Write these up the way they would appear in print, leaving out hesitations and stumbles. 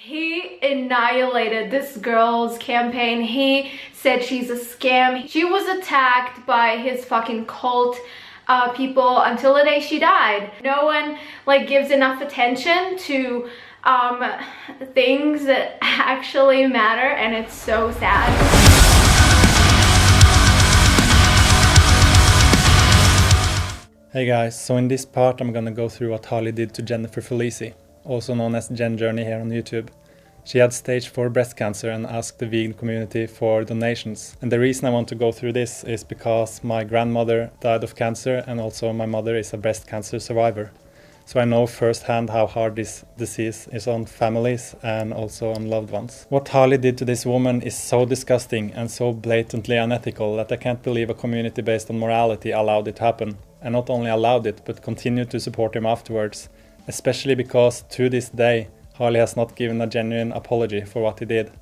He annihilated this girl's campaign. He said she's a scam. She was attacked by his fucking cult people until the day she died. No one like gives enough attention to things that actually matter, and it's so sad. Hey guys, so in this part I'm gonna go through what Harley did to Jennifer Felici, also known as Jen Journey here on YouTube. She had stage 4 breast cancer and asked the vegan community for donations. And the reason I want to go through this is because my grandmother died of cancer, and also my mother is a breast cancer survivor. So I know firsthand how hard this disease is on families and also on loved ones. What Harley did to this woman is so disgusting and so blatantly unethical that I can't believe a community based on morality allowed it to happen. And not only allowed it, but continued to support him afterwards. Especially because to this day, Harley has not given a genuine apology for what he did.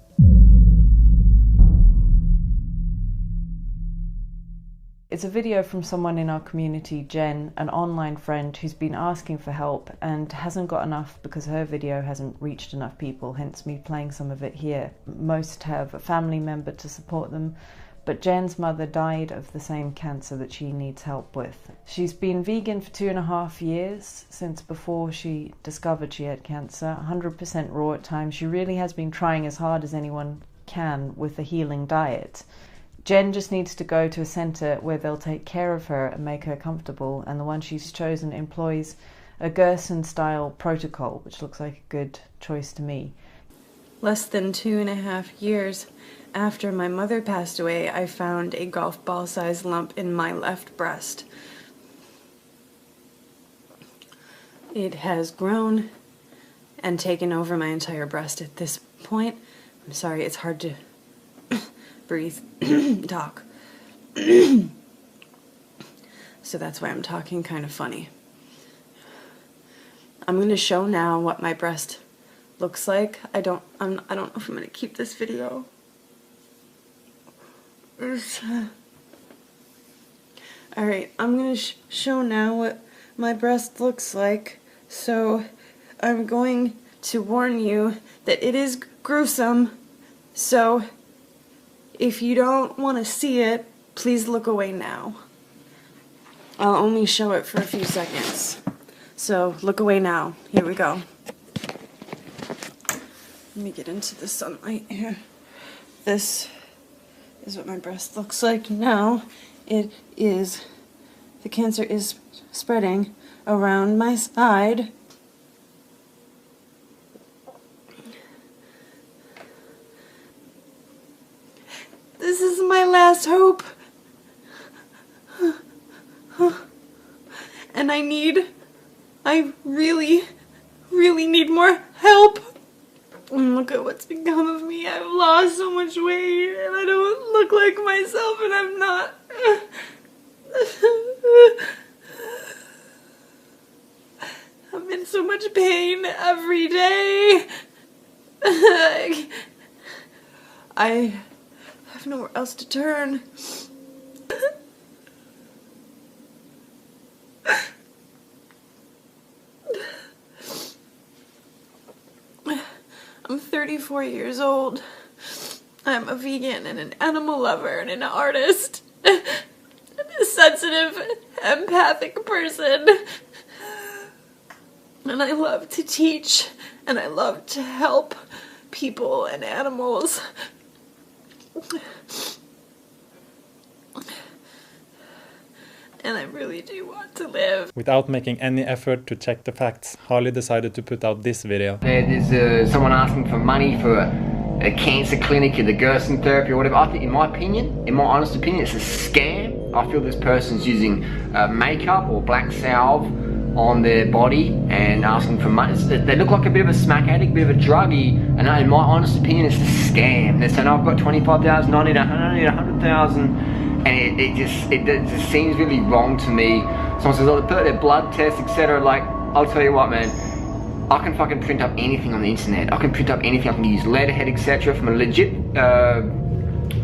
It's a video from someone in our community, Jen, an online friend who's been asking for help and hasn't got enough because her video hasn't reached enough people, hence me playing some of it here. Most have a family member to support them, but Jen's mother died of the same cancer that she needs help with. She's been vegan for 2.5 years, since before she discovered she had cancer, 100% raw at times. She really has been trying as hard as anyone can with a healing diet. Jen just needs to go to a centre where they'll take care of her and make her comfortable, and the one she's chosen employs a Gerson-style protocol, which looks like a good choice to me. Less than 2.5 years after my mother passed away, I found a golf ball-sized lump in my left breast. It has grown and taken over my entire breast at this point. I'm sorry, it's hard to breathe, talk. So that's why I'm talking kind of funny. I'm going to show now what my breast looks like. I don't know if I'm going to keep this video. Alright, I'm going to show now what my breast looks like. So I'm going to warn you that it is gruesome. So if you don't want to see it, please look away now. I'll only show it for a few seconds. So look away now. Here we go. Let me get into the sunlight here. This is what my breast looks like now. The cancer is spreading around my side. This is my last hope. And I really need more help. Look at what's become of me. I've lost so much weight and I don't look like myself, and I'm not. I'm in so much pain every day. I have nowhere else to turn. I'm 34 years old. I'm a vegan and an animal lover and an artist. I'm a sensitive, empathic person. And I love to teach, and I love to help people and animals. And I really do want to live. Without making any effort to check the facts, Harley decided to put out this video. There's someone asking for money for a cancer clinic or the Gerson therapy or whatever. I think, in my opinion, in my honest opinion, it's a scam. I feel this person's using makeup or black salve on their body and asking for money. They look like a bit of a smack addict, a bit of a druggie, and in my honest opinion, it's a scam. They're saying, I've got 25,000, I need 100,000. And it just seems really wrong to me. Someone says, oh, their blood tests, etc. Like, I'll tell you what, man. I can fucking print up anything on the internet. I can print up anything. I can use letterhead, etc. from a legit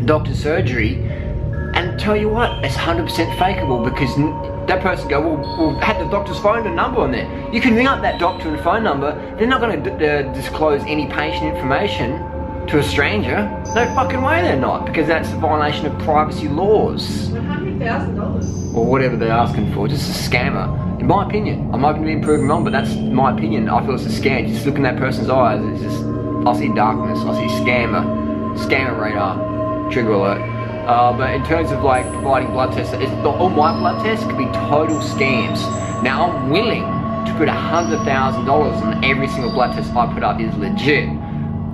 doctor's surgery. And tell you what, it's 100% fakeable, because that person go, well, had the doctor's phone and number on there. You can ring up that doctor and phone number. They're not going to disclose any patient information to a stranger. No fucking way they're not, because that's a violation of privacy laws. $100,000. Or whatever they're asking for, just a scammer. In my opinion, I'm open to being proven wrong, but that's my opinion. I feel it's a scam. Just look in that person's eyes, it's just, I see darkness, I see scammer radar, trigger alert. But in terms of like providing blood tests, all my blood tests could be total scams. Now I'm willing to put $100,000 on every single blood test I put up is legit.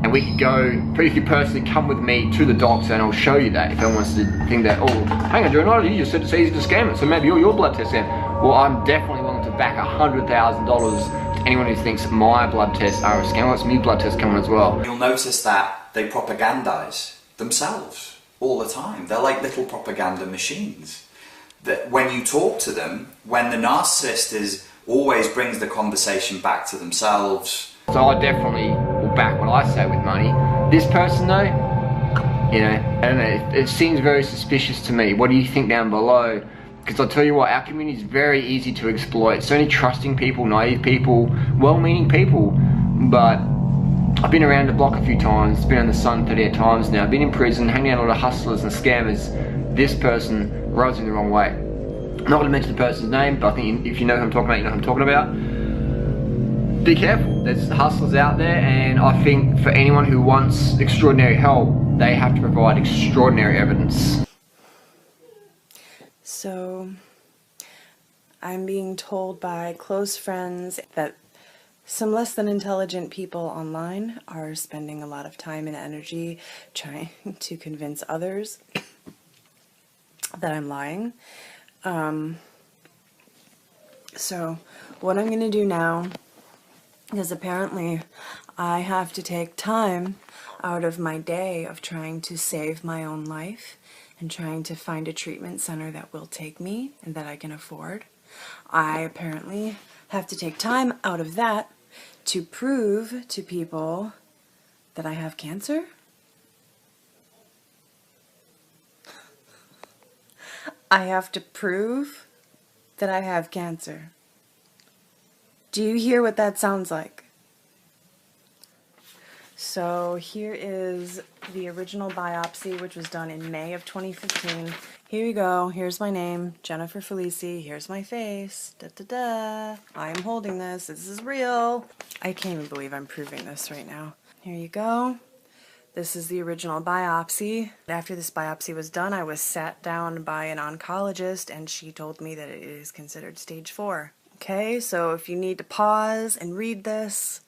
And we could go, if you personally come with me to the doctor and I'll show you that. If anyone wants to think that, oh, hang on, Durianrider, you just said it's easy to scam it, so maybe all your blood tests scam. Well, I'm definitely willing to back $100,000 to anyone who thinks my blood tests are a scam. Let's me blood tests coming as well. You'll notice that they propagandize themselves all the time. They're like little propaganda machines. That when you talk to them, when the narcissist always brings the conversation back to themselves. So I definitely will back what I say with money. This person though, you know, I don't know, it seems very suspicious to me. What do you think down below? Because I'll tell you what, our community is very easy to exploit. So many trusting people, naive people, well-meaning people. But I've been around the block a few times, been on the sun 38 times now, been in prison, hanging out with a lot of hustlers and scammers. This person rubs me the wrong way. I'm not going to mention the person's name, but I think if you know who I'm talking about, you know who I'm talking about. Be careful, there's hustlers out there, and I think for anyone who wants extraordinary help, they have to provide extraordinary evidence. So, I'm being told by close friends that some less than intelligent people online are spending a lot of time and energy trying to convince others that I'm lying. So, what I'm going to do now is apparently I have to take time out of my day of trying to save my own life and trying to find a treatment center that will take me and that I can afford. I apparently have to take time out of that to prove to people that I have cancer. I have to prove that I have cancer. Do you hear what that sounds like? So here is the original biopsy, which was done in May of 2015. Here you go. Here's my name, Jennifer Felici. Here's my face. Da da da. I am holding this. This is real. I can't even believe I'm proving this right now. Here you go. This is the original biopsy. After this biopsy was done, I was sat down by an oncologist, and she told me that it is considered stage 4. Okay, so if you need to pause and read this,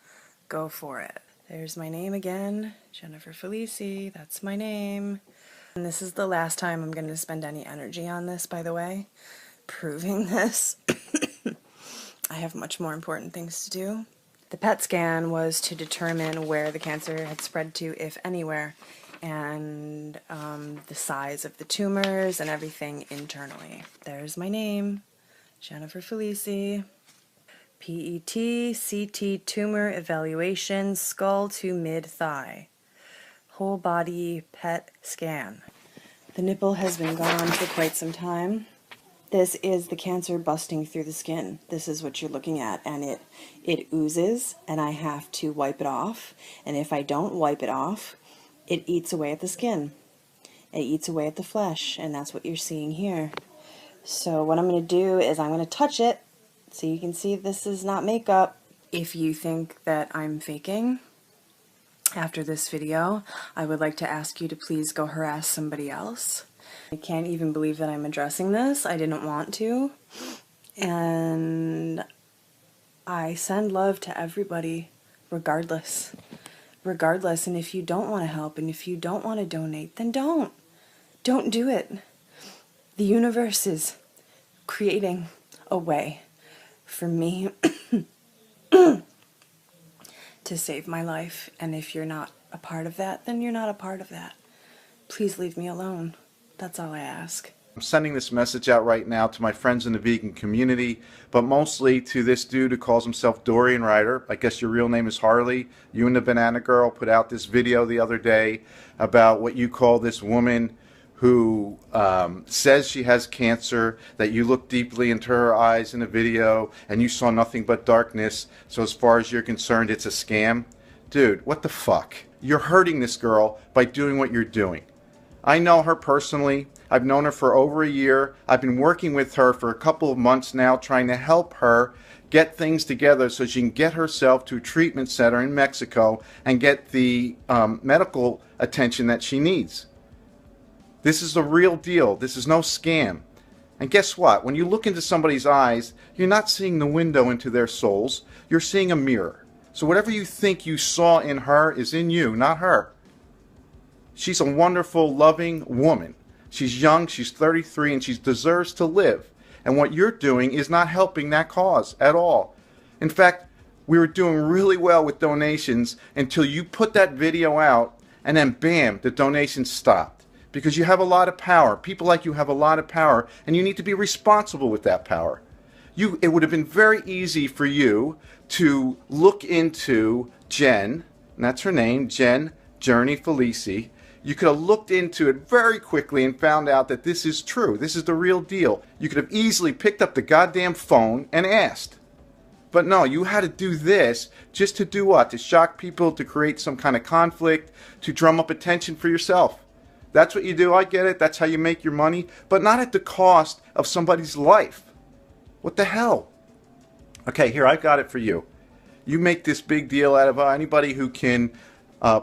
go for it. There's my name again, Jennifer Felici, that's my name. And this is the last time I'm going to spend any energy on this, by the way, proving this. I have much more important things to do. The PET scan was to determine where the cancer had spread to, if anywhere, and the size of the tumors and everything internally. There's my name, Jennifer Felici. PET, CT tumor evaluation, skull to mid-thigh. Whole body PET scan. The nipple has been gone for quite some time. This is the cancer busting through the skin. This is what you're looking at, and it oozes, and I have to wipe it off. And if I don't wipe it off, it eats away at the skin. It eats away at the flesh, and that's what you're seeing here. So what I'm going to do is I'm going to touch it so you can see this is not makeup. If you think that I'm faking after this video, I would like to ask you to please go harass somebody else. I can't even believe that I'm addressing this. I didn't want to. And I send love to everybody, regardless. Regardless, and if you don't want to help and if you don't want to donate, then don't. Don't do it. The universe is creating a way for me to save my life, and if you're not a part of that, then you're not a part of that. Please leave me alone. That's all I ask. I'm sending this message out right now to my friends in the vegan community, but mostly to this dude who calls himself Durianrider. I guess your real name is Harley. You and the Banana Girl put out this video the other day about what you call this woman who says she has cancer, that you look deeply into her eyes in a video and you saw nothing but darkness, so as far as you're concerned, it's a scam. Dude, what the fuck? You're hurting this girl by doing what you're doing. I know her personally. I've known her for over a year. I've been working with her for a couple of months now, trying to help her get things together so she can get herself to a treatment center in Mexico and get the medical attention that she needs. This is the real deal. This is no scam. And guess what? When you look into somebody's eyes, you're not seeing the window into their souls. You're seeing a mirror. So whatever you think you saw in her is in you, not her. She's a wonderful, loving woman. She's young, she's 33, and she deserves to live. And what you're doing is not helping that cause at all. In fact, we were doing really well with donations until you put that video out, and then bam, the donations stopped. Because you have a lot of power. People like you have a lot of power, and you need to be responsible with that power. It would have been very easy for you to look into Jen, and that's her name, Jen Journey Felici. You could have looked into it very quickly and found out that this is true. This is the real deal. You could have easily picked up the goddamn phone and asked. But no, you had to do this just to do what? To shock people, to create some kind of conflict, to drum up attention for yourself. That's what you do, I get it, that's how you make your money, but not at the cost of somebody's life. What the hell? Okay, here, I've got it for you. You make this big deal out of anybody who can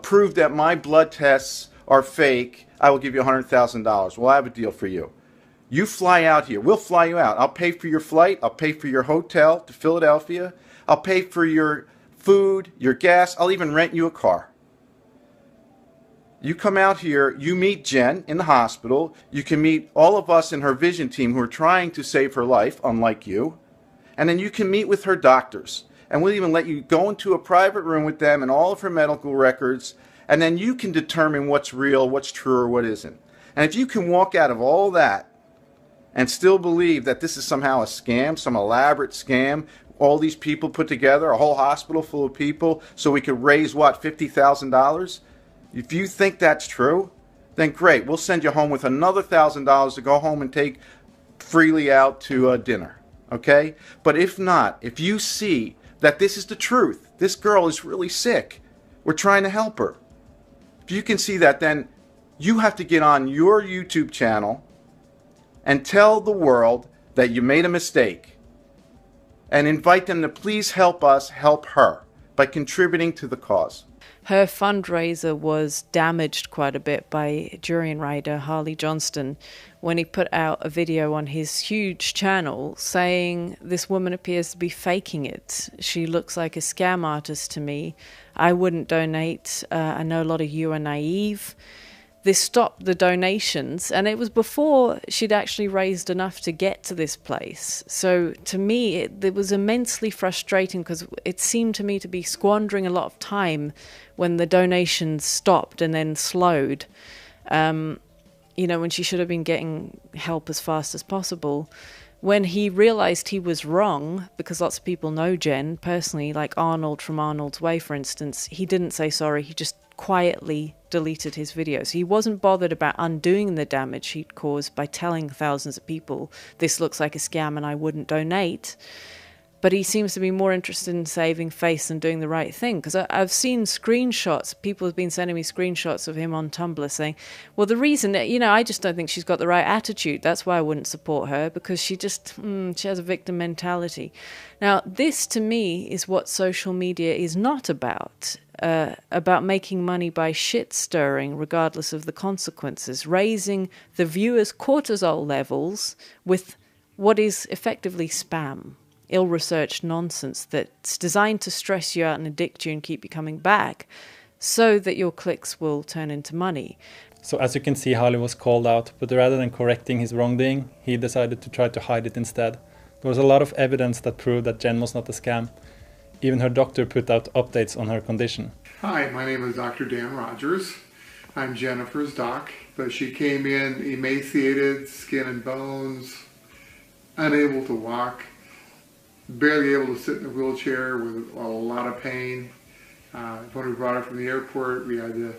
prove that my blood tests are fake, I will give you $100,000. Well, I have a deal for you. You fly out here, we'll fly you out. I'll pay for your flight, I'll pay for your hotel to Philadelphia, I'll pay for your food, your gas, I'll even rent you a car. You come out here, you meet Jen in the hospital, you can meet all of us in her vision team who are trying to save her life, unlike you, and then you can meet with her doctors. And we'll even let you go into a private room with them and all of her medical records, and then you can determine what's real, what's true, or what isn't. And if you can walk out of all that and still believe that this is somehow a scam, some elaborate scam, all these people put together, a whole hospital full of people, so we could raise, what, $50,000? If you think that's true, then great. We'll send you home with another $1,000 to go home and take freely out to dinner. Okay? But if not, if you see that this is the truth, this girl is really sick, we're trying to help her. If you can see that, then you have to get on your YouTube channel and tell the world that you made a mistake. And invite them to please help us help her by contributing to the cause. Her fundraiser was damaged quite a bit by Durianrider Harley Johnston when he put out a video on his huge channel saying this woman appears to be faking it. She looks like a scam artist to me. I wouldn't donate. I know a lot of you are naive. This stopped the donations, and it was before she'd actually raised enough to get to this place. So to me, it was immensely frustrating because it seemed to me to be squandering a lot of time when the donations stopped and then slowed. You know, when she should have been getting help as fast as possible. When he realized he was wrong, because lots of people know Jen personally, like Arnold from Arnold's Way, for instance, he didn't say sorry. He just quietly deleted his videos. He wasn't bothered about undoing the damage he'd caused by telling thousands of people, this looks like a scam and I wouldn't donate. But he seems to be more interested in saving face than doing the right thing. Because I've seen screenshots, people have been sending me screenshots of him on Tumblr saying, well, the reason, you know, I just don't think she's got the right attitude. That's why I wouldn't support her, because she just, she has a victim mentality. Now, this to me is what social media is not about making money by shit stirring, regardless of the consequences, raising the viewers' cortisol levels with what is effectively spam. Ill-researched nonsense that's designed to stress you out and addict you and keep you coming back so that your clicks will turn into money. So as you can see, Harley was called out, but rather than correcting his wrongdoing, he decided to try to hide it instead. There was a lot of evidence that proved that Jen was not a scam. Even her doctor put out updates on her condition. Hi, my name is Dr. Dan Rogers. I'm Jennifer's doc, but she came in emaciated, skin and bones, unable to walk, barely able to sit in a wheelchair with a lot of pain. When we brought her from the airport, we had to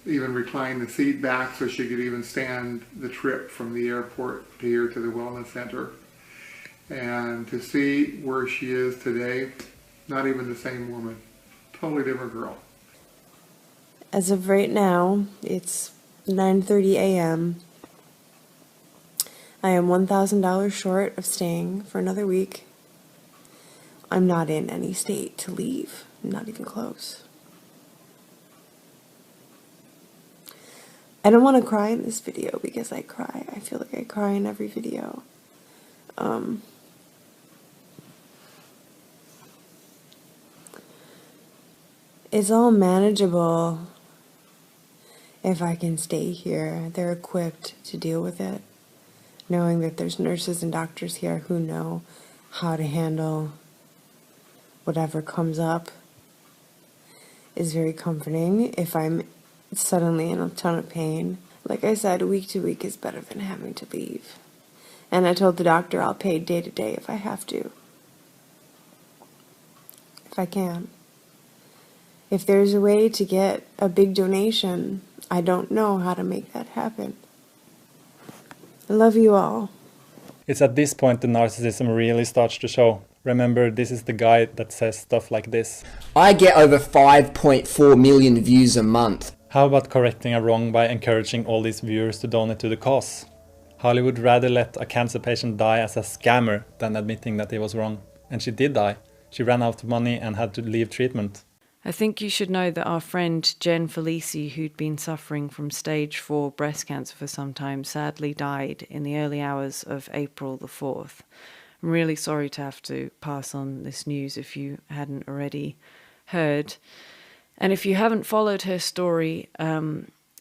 even recline the seat back so she could even stand the trip from the airport to here to the wellness center. And to see where she is today, not even the same woman, totally different girl. As of right now, it's 9:30 a.m. I am $1,000 short of staying for another week. I'm not in any state to leave, not even close. I don't want to cry in this video because I cry. I feel like I cry in every video. It's all manageable if I can stay here. They're equipped to deal with it, knowing that there's nurses and doctors here who know how to handle whatever comes up is very comforting. If I'm suddenly in a ton of pain, like I said, week to week is better than having to leave. And I told the doctor I'll pay day to day if I have to. If I can. If there's a way to get a big donation, I don't know how to make that happen. I love you all. It's at this point the narcissism really starts to show. Remember, this is the guy that says stuff like this. I get over 5.4 million views a month. How about correcting a wrong by encouraging all these viewers to donate to the cause? Holly would rather let a cancer patient die as a scammer than admitting that he was wrong. And she did die. She ran out of money and had to leave treatment. I think you should know that our friend Jen Felici, who'd been suffering from stage 4 breast cancer for some time, sadly died in the early hours of April the 4th. I'm really sorry to have to pass on this news if you hadn't already heard. And if you haven't followed her story,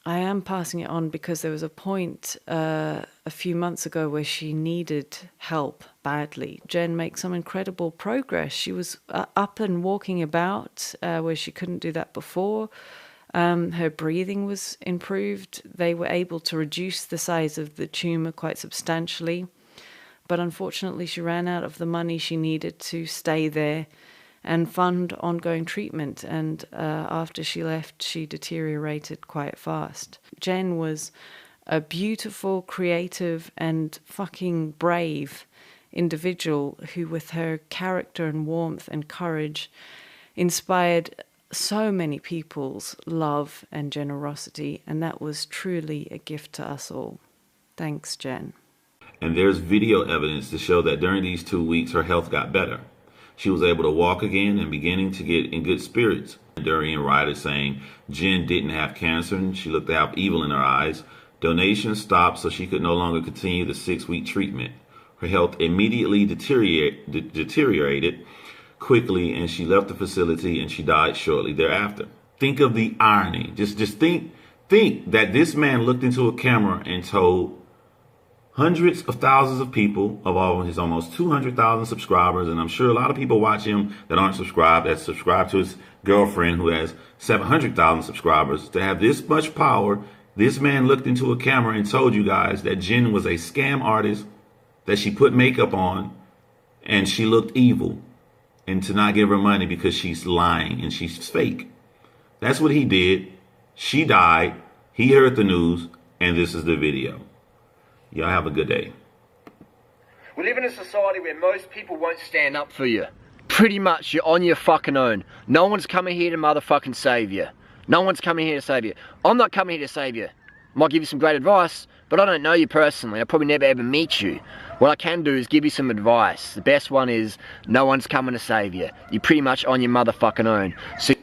I am passing it on because there was a point a few months ago where she needed help badly. Jen makes some incredible progress. She was up and walking about where she couldn't do that before. Her breathing was improved. They were able to reduce the size of the tumor quite substantially. But unfortunately, she ran out of the money she needed to stay there and fund ongoing treatment. And after she left, she deteriorated quite fast. Jen was a beautiful, creative, and fucking brave individual who, with her character and warmth and courage, inspired so many people's love and generosity. And that was truly a gift to us all. Thanks, Jen. And there's video evidence to show that during these 2 weeks, her health got better. She was able to walk again and beginning to get in good spirits. Durianrider saying Jen didn't have cancer and she looked to have evil in her eyes. Donations stopped so she could no longer continue the 6-week treatment. Her health immediately deteriorated quickly and she left the facility and she died shortly thereafter. Think of the irony. Just think that this man looked into a camera and told hundreds of thousands of people of all his almost 200,000 subscribers, and I'm sure a lot of people watch him that aren't subscribed, that subscribe to his girlfriend who has 700,000 subscribers, to have this much power. This man looked into a camera and told you guys that Jen was a scam artist, that she put makeup on and she looked evil, and to not give her money because she's lying and she's fake. That's what he did. She died. He heard the news, and this is the video. Y'all have a good day. We live in a society where most people won't stand up for you. Pretty much, you're on your fucking own. No one's coming here to motherfucking save you. No one's coming here to save you. I'm not coming here to save you. I might give you some great advice, but I don't know you personally. I'll probably never ever meet you. What I can do is give you some advice. The best one is, no one's coming to save you. You're pretty much on your motherfucking own. So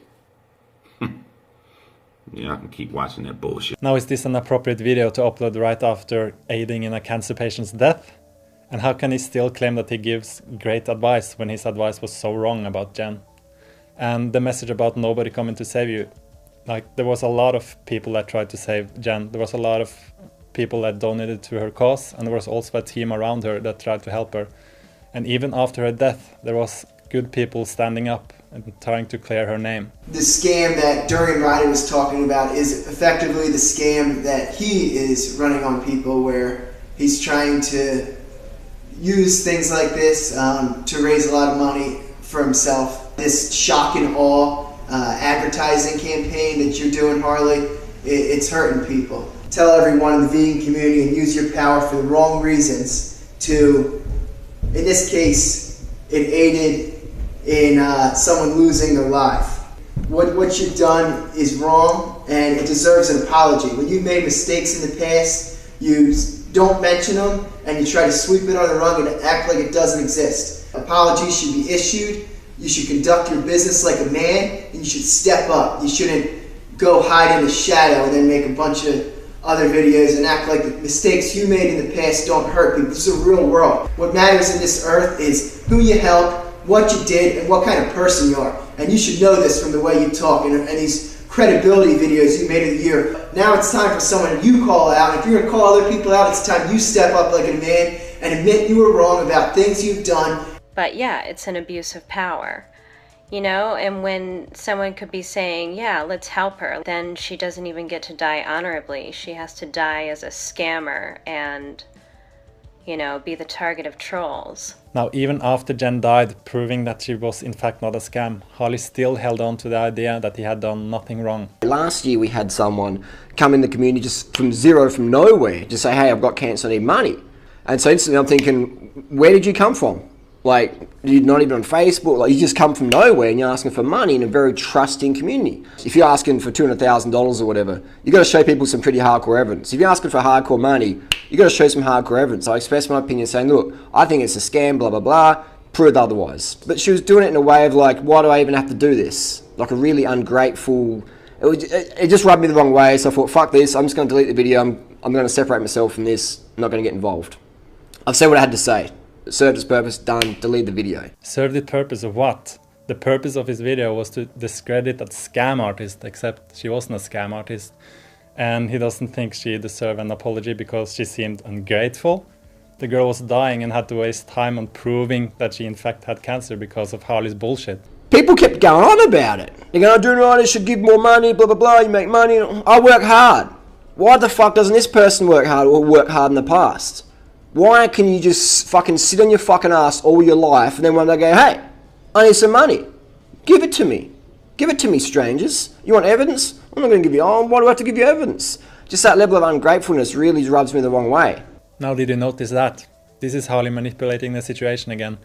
Yeah, I can keep watching that bullshit. Now, is this an appropriate video to upload right after aiding in a cancer patient's death? And how can he still claim that he gives great advice when his advice was so wrong about Jen? And the message about nobody coming to save you. Like, there was a lot of people that tried to save Jen. There was a lot of people that donated to her cause, and there was also a team around her that tried to help her. And even after her death, there was good people standing up and trying to clear her name. The scam that Durianrider was talking about is effectively the scam that he is running on people, where he's trying to use things like this to raise a lot of money for himself. This shock and awe advertising campaign that you're doing, Harley, it's hurting people. Tell everyone in the vegan community and use your power for the wrong reasons to, in this case, it aided in someone losing their life. What you've done is wrong and it deserves an apology. When you've made mistakes in the past, you don't mention them and you try to sweep it under the rug and act like it doesn't exist. Apologies should be issued. You should conduct your business like a man and you should step up. You shouldn't go hide in the shadow and then make a bunch of other videos and act like the mistakes you made in the past don't hurt people. This is a real world. What matters in this earth is who you help, what you did, and what kind of person you are. And you should know this from the way you talk and these credibility videos you made of the year. Now it's time for someone you call out. And if you're going to call other people out, it's time you step up like a man and admit you were wrong about things you've done. But yeah, it's an abuse of power, you know, and when someone could be saying, yeah, let's help her, then she doesn't even get to die honorably. She has to die as a scammer and, you know, be the target of trolls. Now, even after Jen died, proving that she was in fact not a scam, Harley still held on to the idea that he had done nothing wrong. Last year we had someone come in the community just from zero, from nowhere, just say, hey, I've got cancer, I need money. And so instantly I'm thinking, where did you come from? Like, you're not even on Facebook, like you just come from nowhere and you're asking for money in a very trusting community. If you're asking for $200,000 or whatever, you got to show people some pretty hardcore evidence. If you're asking for hardcore money, you got to show some hardcore evidence. I expressed my opinion saying, look, I think it's a scam, blah, blah, blah, proved otherwise. But she was doing it in a way of like, why do I even have to do this? Like a really ungrateful, it just rubbed me the wrong way. So I thought, fuck this, I'm just going to delete the video. I'm going to separate myself from this. I'm not going to get involved. I've said what I had to say. It served its purpose, done, delete the video. Served the purpose of what? The purpose of his video was to discredit a scam artist, except she wasn't a scam artist. And he doesn't think she deserved an apology because she seemed ungrateful. The girl was dying and had to waste time on proving that she in fact had cancer because of Harley's bullshit. People kept going on about it. They're going, Durianrider should give more money, blah, blah, blah, you make money. I work hard. Why the fuck doesn't this person work hard or work hard in the past? Why can you just fucking sit on your fucking ass all your life and then when they go, hey, I need some money. Give it to me. Give it to me, strangers. You want evidence? I'm not going to give you, why do I have to give you evidence? Just that level of ungratefulness really rubs me the wrong way. Now did you notice that? This is Harley manipulating the situation again.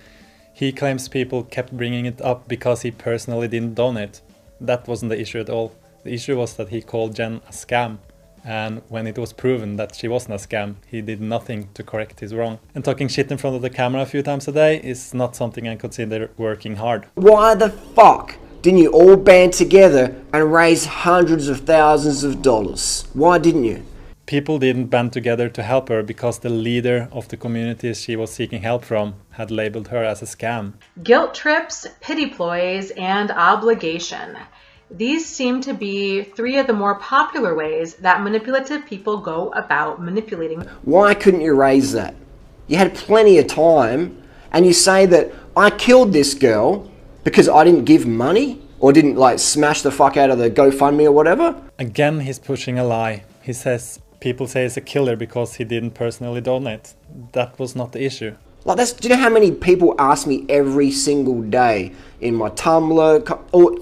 He claims people kept bringing it up because he personally didn't donate. That wasn't the issue at all. The issue was that he called Jen a scam. And when it was proven that she wasn't a scam, he did nothing to correct his wrong. And talking shit in front of the camera a few times a day is not something I consider working hard. Why the fuck didn't you all band together and raise hundreds of thousands of dollars? Why didn't you? People didn't band together to help her because the leader of the communities she was seeking help from had labeled her as a scam. Guilt trips, pity ploys, and obligation. These seem to be three of the more popular ways that manipulative people go about manipulating. Why couldn't you raise that? You had plenty of time, and you say that I killed this girl because I didn't give money or didn't like smash the fuck out of the GoFundMe or whatever? Again, he's pushing a lie. He says people say he's a killer because he didn't personally donate. That was not the issue. Like do you know how many people ask me every single day in my Tumblr, or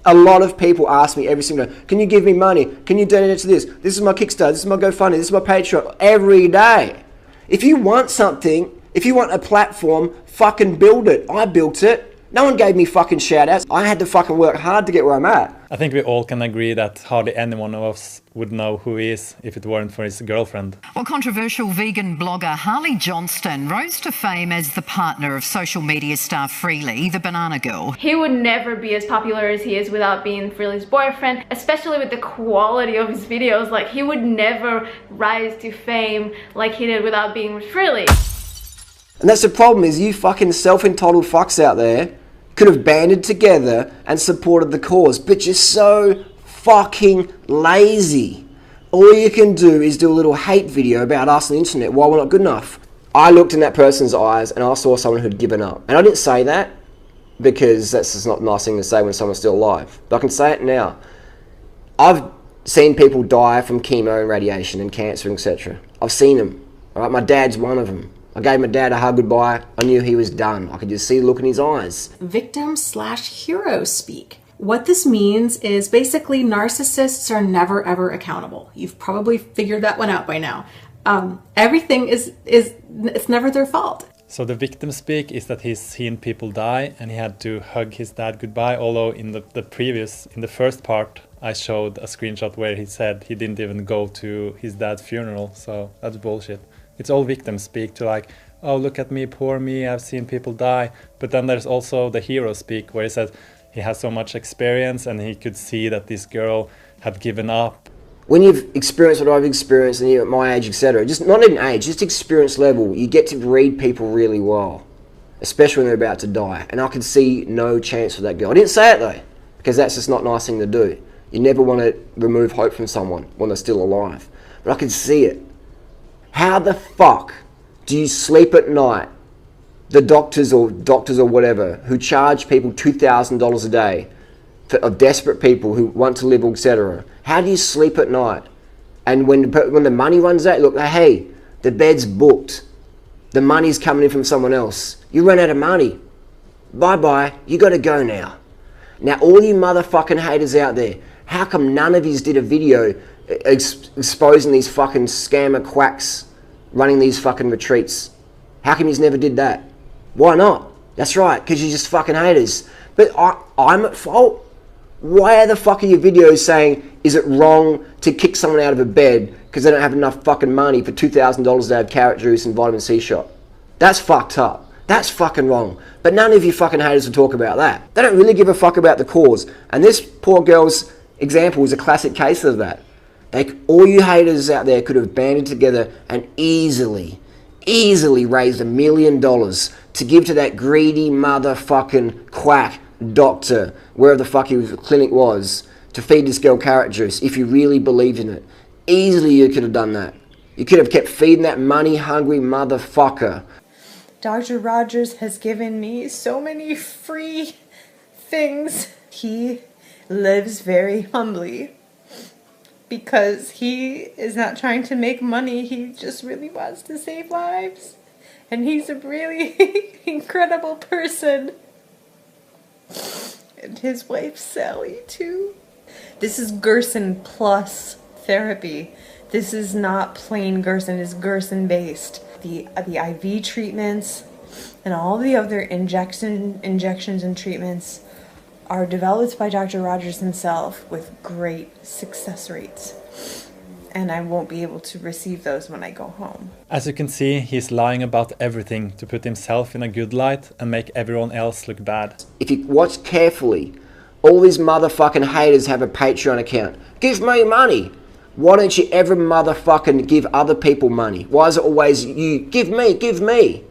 a lot of people ask me every single day, can you give me money? Can you donate to this? This is my Kickstarter, this is my GoFundMe, this is my Patreon, every day. If you want something, if you want a platform, fucking build it. I built it. No one gave me fucking shout outs. I had to fucking work hard to get where I'm at. I think we all can agree that hardly any one of us would know who he is if it weren't for his girlfriend. Well, controversial vegan blogger Harley Johnston rose to fame as the partner of social media star Freely, the Banana Girl. He would never be as popular as he is without being Freely's boyfriend, especially with the quality of his videos. Like, he would never rise to fame like he did without being with Freely. And that's the problem, is you fucking self-entitled fucks out there could have banded together and supported the cause, but you're so fucking lazy. All you can do is do a little hate video about us on the internet while we're not good enough. I looked in that person's eyes and I saw someone who'd given up. And I didn't say that because that's just not a nice thing to say when someone's still alive. But I can say it now. I've seen people die from chemo and radiation and cancer, etc. I've seen them. All right, my dad's one of them. I gave my dad a hug goodbye. I knew he was done. I could just see the look in his eyes. Victim/hero speak. What this means is basically narcissists are never ever accountable. You've probably figured that one out by now. Everything it's never their fault. So the victim speak is that he's seen people die and he had to hug his dad goodbye, although in the first part I showed a screenshot where he said he didn't even go to his dad's funeral, so that's bullshit. It's all victim speak to like, oh look at me, poor me, I've seen people die. But then there's also the hero speak where he says he has so much experience and he could see that this girl had given up. When you've experienced what I've experienced and you're at my age, etc., just not even age, just experience level, you get to read people really well, especially when they're about to die. And I could see no chance for that girl. I didn't say it though, because that's just not a nice thing to do. You never want to remove hope from someone when they're still alive. But I could see it. How the fuck do you sleep at night, the doctors or whatever, who charge people $2,000 a day of desperate people who want to live, etc.? How do you sleep at night? And when the money runs out, look, hey, the bed's booked. The money's coming in from someone else. You run out of money. Bye-bye, you got to go now. Now, all you motherfucking haters out there, how come none of yous did a video exposing these fucking scammer quacks running these fucking retreats? How come yous never did that? Why not? That's right, because you're just fucking haters. But I'm at fault? Why the fuck are your videos saying, is it wrong to kick someone out of a bed because they don't have enough fucking money for $2,000 to have carrot juice and vitamin C shot? That's fucked up. That's fucking wrong. But none of you fucking haters will talk about that. They don't really give a fuck about the cause. And this poor girl's example is a classic case of that. All you haters out there could have banded together and easily raised $1 million to give to that greedy motherfucking quack doctor, wherever the fuck his clinic was, to feed this girl carrot juice if you really believed in it. Easily you could have done that. You could have kept feeding that money-hungry motherfucker. Dr. Rogers has given me so many free things. He lives very humbly because he is not trying to make money. He just really wants to save lives. And he's a really incredible person. And his wife Sally too. This is Gerson plus therapy. This is not plain Gerson, it's Gerson based. The IV treatments and all the other injections and treatments are developed by Dr. Rogers himself with great success rates. And I won't be able to receive those when I go home. As you can see, he's lying about everything to put himself in a good light and make everyone else look bad. If you watch carefully, all these motherfucking haters have a Patreon account. Give me money. Why don't you ever motherfucking give other people money? Why is it always you, give me?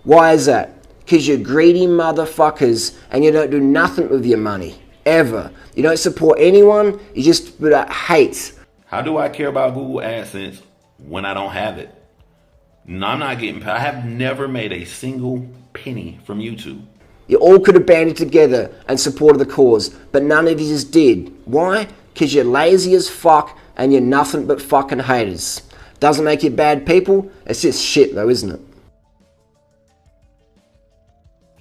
Why is that? Because you're greedy motherfuckers and you don't do nothing with your money, ever. You don't support anyone, you just hate. How do I care about Google AdSense when I don't have it? No, I'm not getting paid. I have never made a single penny from YouTube. You all could have banded together and supported the cause, but none of you just did. Why? Because you're lazy as fuck and you're nothing but fucking haters. Doesn't make you bad people, it's just shit though, isn't it?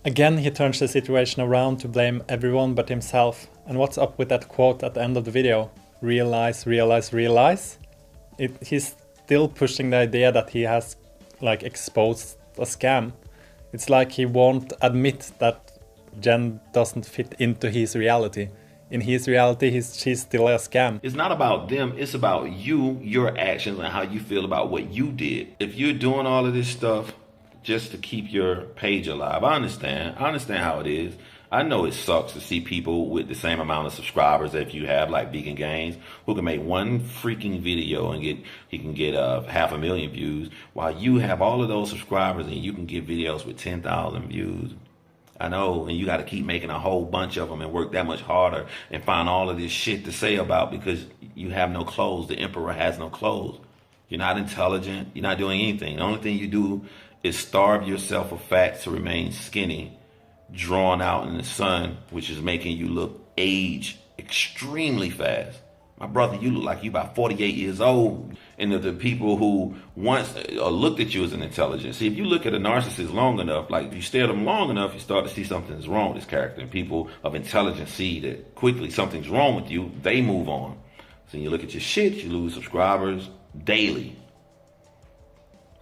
Again, he turns the situation around to blame everyone but himself. And what's up with that quote at the end of the video? Realize, realize, realize? He's still pushing the idea that he has exposed a scam. It's like he won't admit that Jen doesn't fit into his reality. In his reality, she's still a scam. It's not about them, it's about you, your actions, and how you feel about what you did. If you're doing all of this stuff just to keep your page alive, I understand how it is. I know it sucks to see people with the same amount of subscribers that you have, like Vegan Gains, who can make one freaking video and he can get 500,000 views, while you have all of those subscribers and you can get videos with 10,000 views. I know, and you got to keep making a whole bunch of them and work that much harder and find all of this shit to say about because you have no clothes. The emperor has no clothes. You're not intelligent. You're not doing anything. The only thing you do is starve yourself of fat to remain skinny, drawn out in the sun, which is making you age extremely fast. My brother, you look like you about 48 years old. And the people who once looked at you as an intelligent. See, if you look at a narcissist long enough, like if you stare at them long enough, you start to see something's wrong with this character. And people of intelligence see that quickly something's wrong with you, they move on. So you look at your shit, you lose subscribers daily.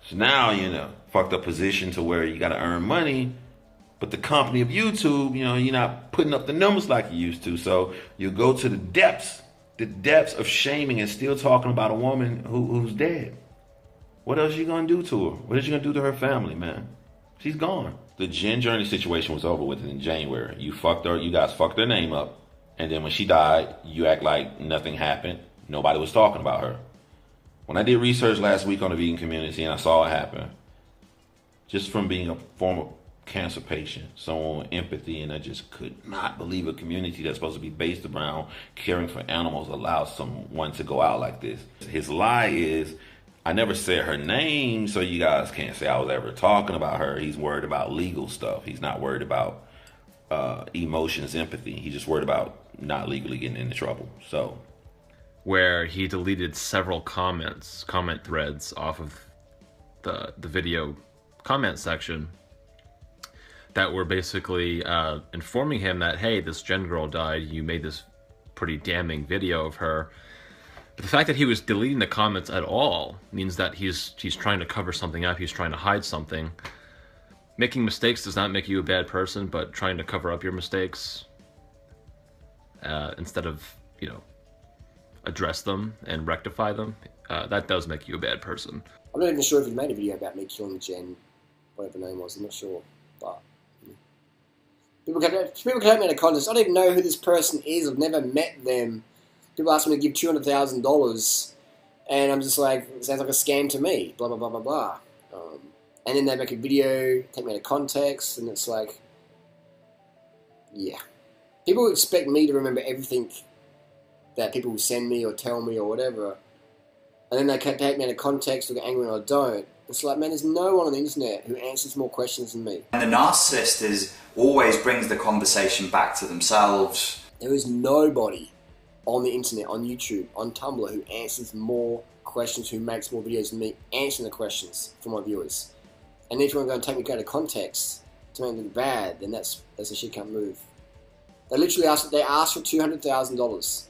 So now you're in a fucked up position to where you got to earn money, but the company of YouTube, you're not putting up the numbers like you used to. So you go to the depths of shaming and still talking about a woman who's dead. What else are you going to do to her? What is you going to do to her family, man? She's gone. The Jen Journey situation was over with in January. You guys fucked her name up. And then when she died, you act like nothing happened. Nobody was talking about her. When I did research last week on the vegan community and I saw it happen, just from being a former cancer patient, someone with empathy, and I just could not believe a community that's supposed to be based around caring for animals allows someone to go out like this. His lie is, I never said her name, so you guys can't say I was ever talking about her. He's worried about legal stuff. He's not worried about emotions, empathy. He's just worried about not legally getting into trouble. So, where he deleted several comment threads off of the video comment section that were basically informing him that, hey, this Jen girl died, you made this pretty damning video of her. But the fact that he was deleting the comments at all means that he's trying to cover something up, he's trying to hide something. Making mistakes does not make you a bad person, but trying to cover up your mistakes instead of, address them and rectify them, that does make you a bad person. I'm not even sure if he made a video about me killing Jen, whatever her name was, I'm not sure, but people can help me in a contest. I don't even know who this person is, I've never met them. People ask me to give $200,000, and I'm just like, it sounds like a scam to me, blah, blah, blah, blah, blah. And then they make a video, take me out of context, and it's like, yeah. People expect me to remember everything that people will send me or tell me or whatever, and then they can't take me out of context or get angry when I don't. It's like, man, there's no one on the internet who answers more questions than me. And the narcissist always brings the conversation back to themselves. There is nobody on the internet, on YouTube, on Tumblr, who answers more questions, who makes more videos than me, answering the questions for my viewers. And if you want to go and take me out of context to make it bad, then that's a shit can't move. They literally asked for $200,000.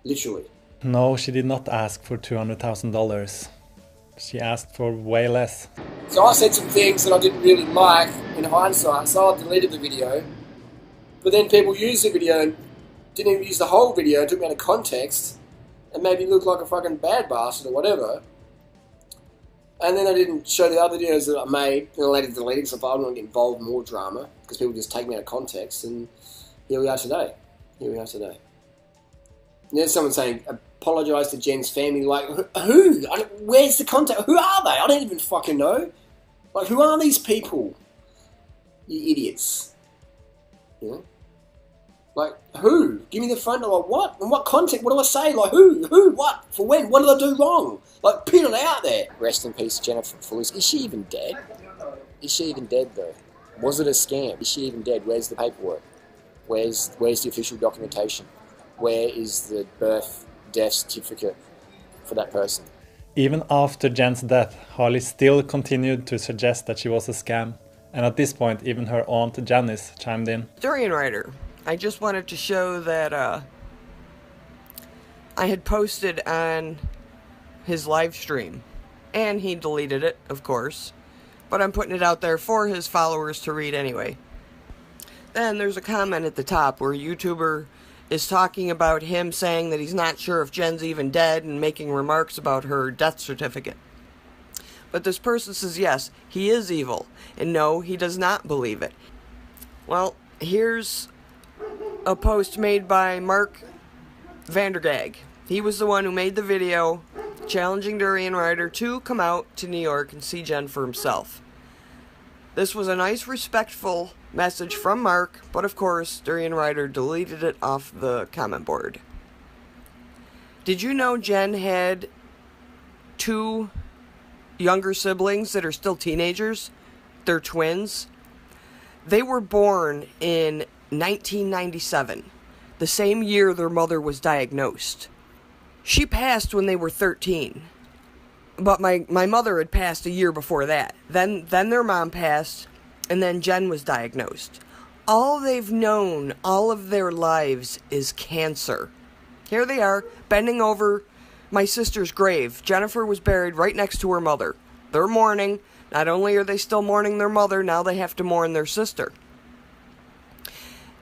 Literally. No, she did not ask for $200,000. She asked for way less. So I said some things that I didn't really like in hindsight, so I deleted the video. But then people used the video and didn't even use the whole video, took me out of context, and made me look like a fucking bad bastard or whatever. And then I didn't show the other videos that I made, and I later deleted, so I don't want to get involved in more drama, because people just take me out of context, and here we are today. And there's someone saying, apologise to Jen's family, like, who? Where's the contact? Who are they? I don't even fucking know. Like, who are these people? You idiots. You know? Like, who? Give me the phone number. Like, what? In what context? What do I say? Like, who? Who? What? For when? What did I do wrong? Like, put it out there. Rest in peace, Jennifer Felice. Is she even dead? Is she even dead, though? Was it a scam? Is she even dead? Where's the paperwork? Where's the official documentation? Where is the death certificate for that person? Even after Jen's death, Harley still continued to suggest that she was a scam. And at this point, even her aunt Janice chimed in. Durianrider, I just wanted to show that I had posted on his live stream. And he deleted it, of course. But I'm putting it out there for his followers to read anyway. Then there's a comment at the top where a YouTuber is talking about him saying that he's not sure if Jen's even dead and making remarks about her death certificate. But this person says yes, he is evil, and no, he does not believe it. Well, here's a post made by Mark Vandergag. He was the one who made the video challenging Durianrider to come out to New York and see Jen for himself. This was a nice, respectful message from Mark, but of course, Durianrider deleted it off the comment board. Did you know Jen had 2 younger siblings that are still teenagers? They're twins. They were born in 1997, the same year their mother was diagnosed. She passed when they were 13. But my mother had passed a year before that. Then their mom passed, and then Jen was diagnosed. All they've known all of their lives is cancer. Here they are, bending over my sister's grave. Jennifer was buried right next to her mother. They're mourning. Not only are they still mourning their mother, now they have to mourn their sister.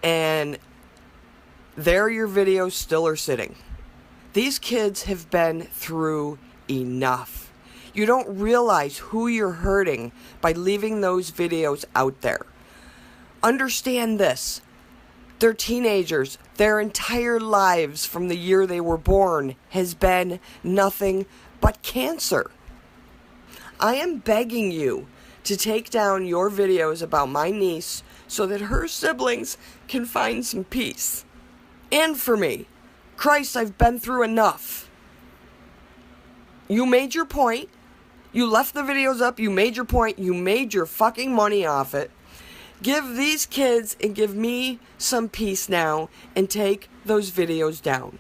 And there your videos still are sitting. These kids have been through enough. You don't realize who you're hurting by leaving those videos out there. Understand this. They're teenagers. Their entire lives from the year they were born has been nothing but cancer. I am begging you to take down your videos about my niece so that her siblings can find some peace. And for me. Christ, I've been through enough. You made your point. You left the videos up. You made your point. You made your fucking money off it. Give these kids and give me some peace now and take those videos down.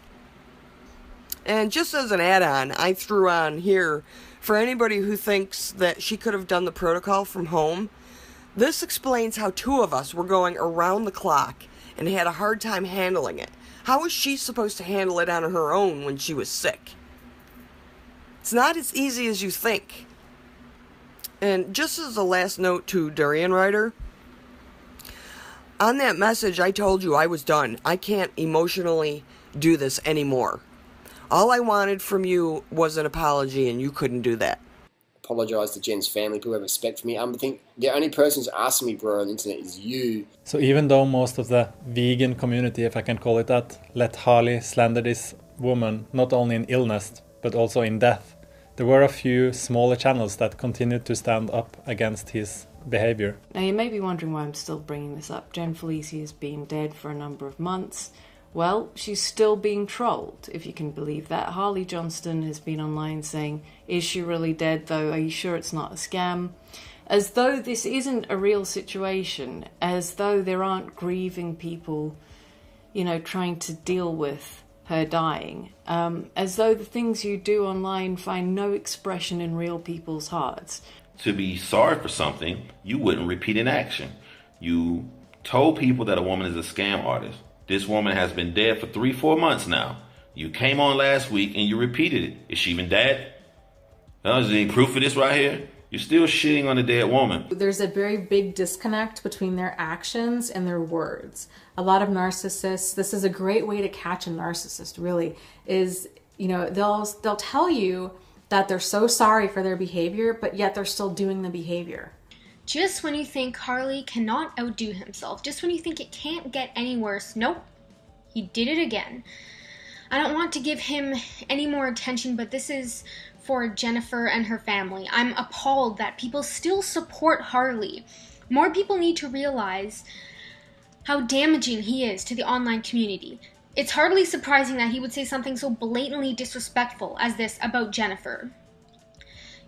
And just as an add-on, I threw on here, for anybody who thinks that she could have done the protocol from home, this explains how two of us were going around the clock and had a hard time handling it. How was she supposed to handle it on her own when she was sick? It's not as easy as you think. And just as a last note to Durianrider, on that message I told you I was done. I can't emotionally do this anymore. All I wanted from you was an apology, and you couldn't do that. Apologise to Jen's family, people have respect for me. I think the only person who's asking me, bro, on the internet is you. So even though most of the vegan community, if I can call it that, let Harley slander this woman not only in illness but also in death, there were a few smaller channels that continued to stand up against his behavior. Now you may be wondering why I'm still bringing this up. Jen Felici has been dead for a number of months. Well, she's still being trolled, if you can believe that. Harley Johnston has been online saying, is she really dead though? Are you sure it's not a scam? As though this isn't a real situation, as though there aren't grieving people, you know, trying to deal with her dying. As though the things you do online find no expression in real people's hearts. To be sorry for something, you wouldn't repeat an action. You told people that a woman is a scam artist. This woman has been dead for 3-4 months now. You came on last week and you repeated it. Is she even dead? Is there any proof of this right here? You're still shitting on a dead woman. There's a very big disconnect between their actions and their words. A lot of narcissists, this is a great way to catch a narcissist, really, is, you know, they'll tell you that they're so sorry for their behavior, but yet they're still doing the behavior. Just when you think Harley cannot outdo himself, just when you think it can't get any worse, nope, he did it again. I don't want to give him any more attention, but this is for Jennifer and her family. I'm appalled that people still support Harley. More people need to realize how damaging he is to the online community. It's hardly surprising that he would say something so blatantly disrespectful as this about Jennifer.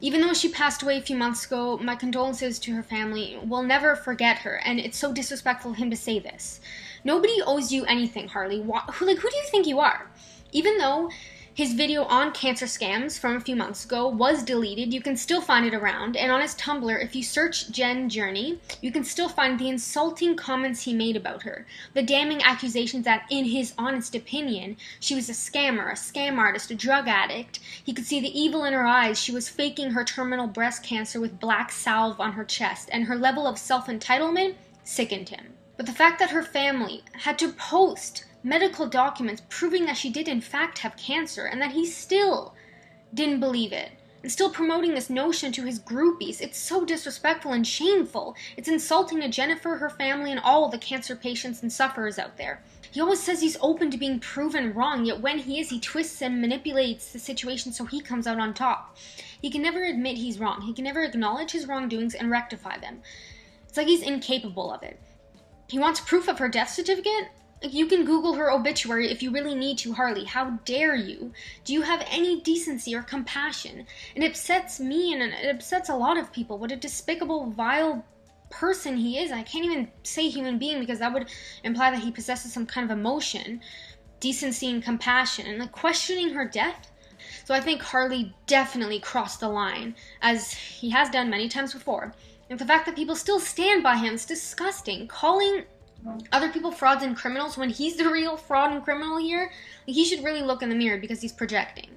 Even though she passed away a few months ago, my condolences to her family. We'll never forget her, and it's so disrespectful of him to say this. Nobody owes you anything, Harley. Who do you think you are? Even though his video on cancer scams from a few months ago was deleted, you can still find it around, and on his Tumblr, if you search Jen Journey, you can still find the insulting comments he made about her, the damning accusations that, in his honest opinion, she was a scammer, a scam artist, a drug addict. He could see the evil in her eyes. She was faking her terminal breast cancer with black salve on her chest, and her level of self-entitlement sickened him. But the fact that her family had to post medical documents proving that she did in fact have cancer and that he still didn't believe it and still promoting this notion to his groupies, it's so disrespectful and shameful. It's insulting to Jennifer, her family, and all the cancer patients and sufferers out there. He always says he's open to being proven wrong, yet when he is, he twists and manipulates the situation so he comes out on top. He can never admit he's wrong. He can never acknowledge his wrongdoings and rectify them. It's like he's incapable of it. He wants proof of her death certificate? You can Google her obituary if you really need to, Harley. How dare you? Do you have any decency or compassion? It upsets me and it upsets a lot of people. What a despicable, vile person he is. I can't even say human being because that would imply that he possesses some kind of emotion. decency and compassion, and like questioning her death. So I think Harley definitely crossed the line, as he has done many times before. And the fact that people still stand by him is disgusting. Calling other people frauds and criminals when he's the real fraud and criminal here, he should really look in the mirror because he's projecting.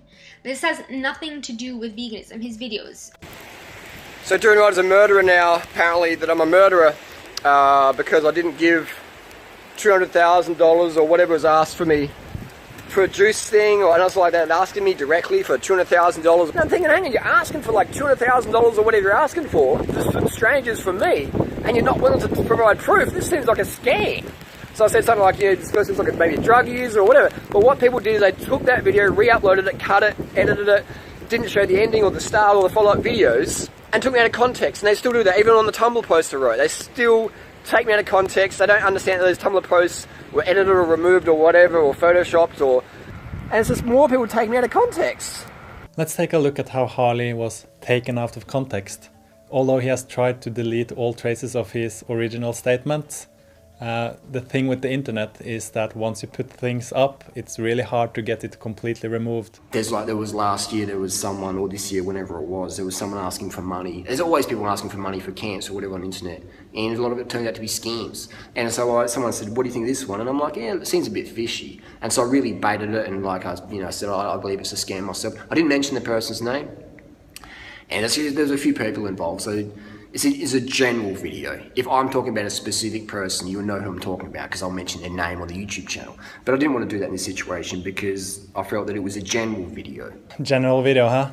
This has nothing to do with veganism, his videos. So Durianrider's a murderer now, apparently, that I'm a murderer because I didn't give $200,000 or whatever was asked for me for a juice thing or anything like that, asking me directly for $200,000. I'm thinking, hang on, you're asking for like $200,000 or whatever you're asking for, just from strangers from me, and you're not willing to provide proof. This seems like a scam. So I said something like, you know, this person's like maybe a drug user or whatever. But what people did is they took that video, re-uploaded it, cut it, edited it, didn't show the ending or the start or the follow-up videos, and took me out of context. And they still do that, even on the Tumblr post I wrote. They still take me out of context. They don't understand that those Tumblr posts were edited or removed or whatever, or photoshopped, or... And it's just more people take me out of context. Let's take a look at how Harley was taken out of context. Although he has tried to delete all traces of his original statements, the thing with the internet is that once you put things up, it's really hard to get it completely removed. There was last year, there was someone, or this year, whenever it was, there was someone asking for money. There's always people asking for money for cancer or whatever on the internet, and a lot of it turned out to be scams. And so someone said, what do you think of this one? And I'm like, yeah, it seems a bit fishy. And so I really baited it, and like I said, I believe it's a scam myself. I didn't mention the person's name, and there's a few people involved, so it's a general video. If I'm talking about a specific person, you'll know who I'm talking about because I'll mention their name on the YouTube channel. But I didn't want to do that in this situation because I felt that it was a general video. General video, huh?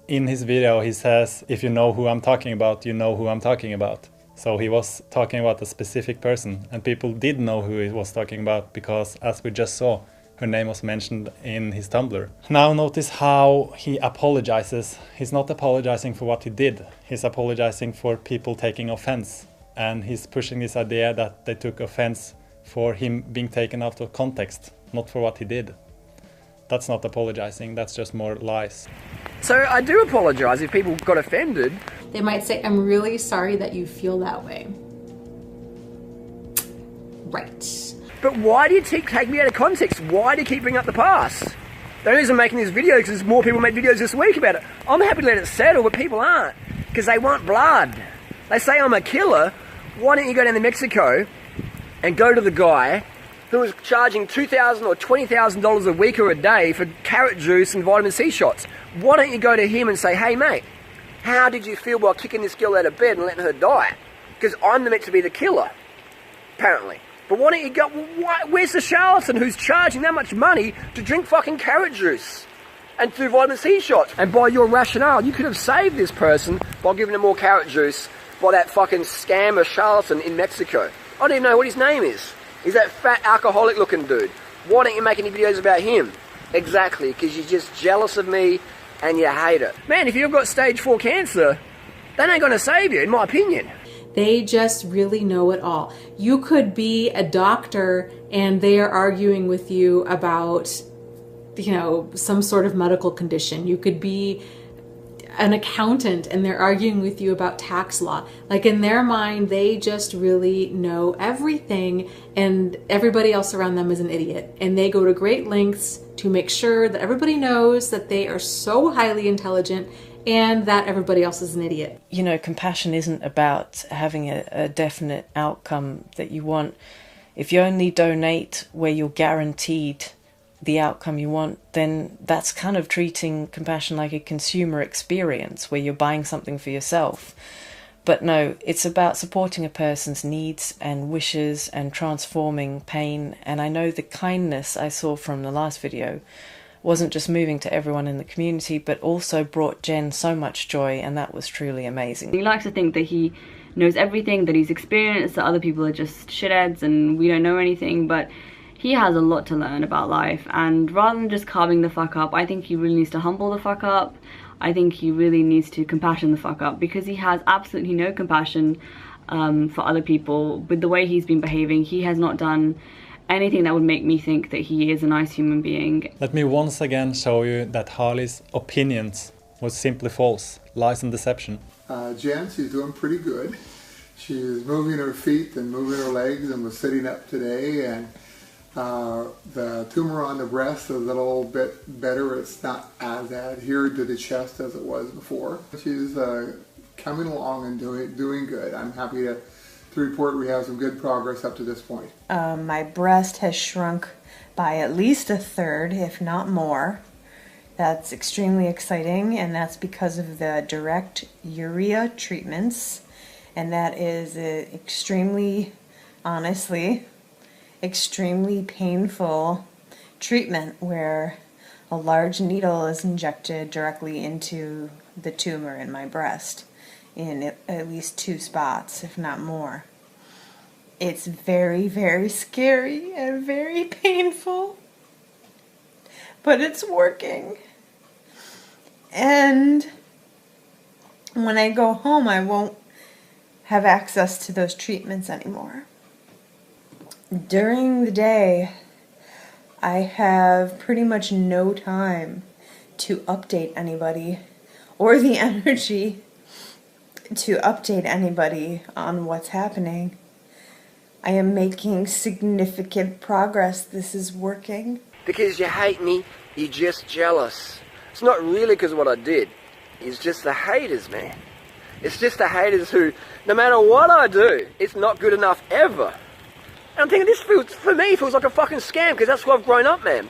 In his video he says, if you know who I'm talking about, you know who I'm talking about. So he was talking about a specific person, and people did know who he was talking about because, as we just saw, her name was mentioned in his Tumblr. Now notice how he apologizes. He's not apologizing for what he did. He's apologizing for people taking offense. And he's pushing this idea that they took offense for him being taken out of context, not for what he did. That's not apologizing, that's just more lies. So I do apologize if people got offended. They might say, I'm really sorry that you feel that way. Right. But why do you take me out of context? Why do you keep bringing up the past? The only reason I'm making this video is because more people made videos this week about it. I'm happy to let it settle, but people aren't. Because they want blood. They say I'm a killer. Why don't you go down to Mexico and go to the guy who was charging $2,000 or $20,000 a week or a day for carrot juice and vitamin C shots? Why don't you go to him and say, hey mate, how did you feel while kicking this girl out of bed and letting her die? Because I'm meant to be the killer, apparently. But why don't you go, where's the charlatan who's charging that much money to drink fucking carrot juice and do vitamin C shots? And by your rationale, you could have saved this person by giving them more carrot juice by that fucking scammer charlatan in Mexico. I don't even know what his name is. He's that fat alcoholic looking dude. Why don't you make any videos about him? Exactly, because you're just jealous of me and you hate it. Man, if you've got stage 4 cancer, that ain't gonna save you, in my opinion. They just really know it all. You could be a doctor and they are arguing with you about, some sort of medical condition. You could be an accountant and they're arguing with you about tax law. Like, in their mind, they just really know everything, and everybody else around them is an idiot. And they go to great lengths to make sure that everybody knows that they are so highly intelligent and that everybody else is an idiot. Compassion isn't about having a definite outcome that you want. If you only donate where you're guaranteed the outcome you want, then that's kind of treating compassion like a consumer experience where you're buying something for yourself. But no, it's about supporting a person's needs and wishes and transforming pain. And I know the kindness I saw from the last video wasn't just moving to everyone in the community, but also brought Jen so much joy, and that was truly amazing. He likes to think that he knows everything, that he's experienced, that other people are just shitheads and we don't know anything, but he has a lot to learn about life, and rather than just carving the fuck up, I think he really needs to humble the fuck up. I think he really needs to compassion the fuck up, because he has absolutely no compassion for other people. With the way he's been behaving, he has not done anything that would make me think that he is a nice human being. Let me once again show you that Harley's opinions was simply false, lies and deception. Jen, she's doing pretty good. She's moving her feet and moving her legs and was sitting up today, and The tumor on the breast is a little bit better. It's not as adhered to the chest as it was before. She's coming along and doing good. I'm happy to report we have some good progress up to this point. My breast has shrunk by at least a third, if not more. That's extremely exciting, and that's because of the direct urea treatments. And that is extremely, honestly, extremely painful treatment where a large needle is injected directly into the tumor in my breast in at least 2 spots, if not more. It's very, very scary and very painful, but it's working. And when I go home, I won't have access to those treatments anymore. During the day, I have pretty much no time to update anybody or the energy to update anybody on what's happening. I am making significant progress. This is working. Because you hate me, you're just jealous. It's not really because of what I did. It's just the haters, man. It's just the haters who, no matter what I do, it's not good enough ever. And I'm thinking this feels, for me, feels like a fucking scam because that's where I've grown up, man.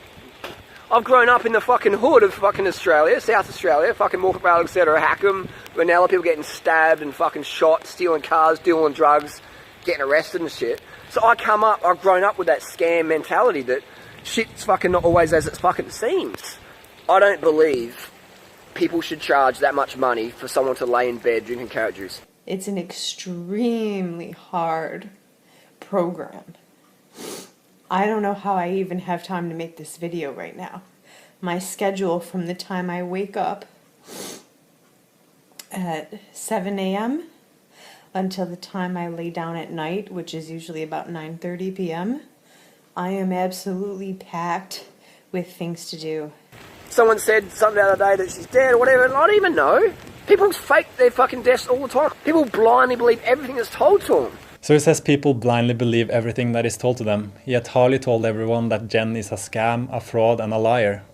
I've grown up in the fucking hood of fucking Australia, South Australia, fucking Walkabout, etc., Hackham, Ranella, people getting stabbed and fucking shot, stealing cars, dealing drugs, getting arrested and shit. So I've grown up with that scam mentality that shit's fucking not always as it fucking seems. I don't believe people should charge that much money for someone to lay in bed drinking carrot juice. It's an extremely hard program. I don't know how I even have time to make this video right now. My schedule from the time I wake up at 7 a.m. until the time I lay down at night, which is usually about 9:30 p.m., I am absolutely packed with things to do. Someone said something the other day that she's dead or whatever, and I don't even know. People fake their fucking deaths all the time. People blindly believe everything that's told to them. So he says people blindly believe everything that is told to them, yet Harley told everyone that Jen is a scam, a fraud and a liar.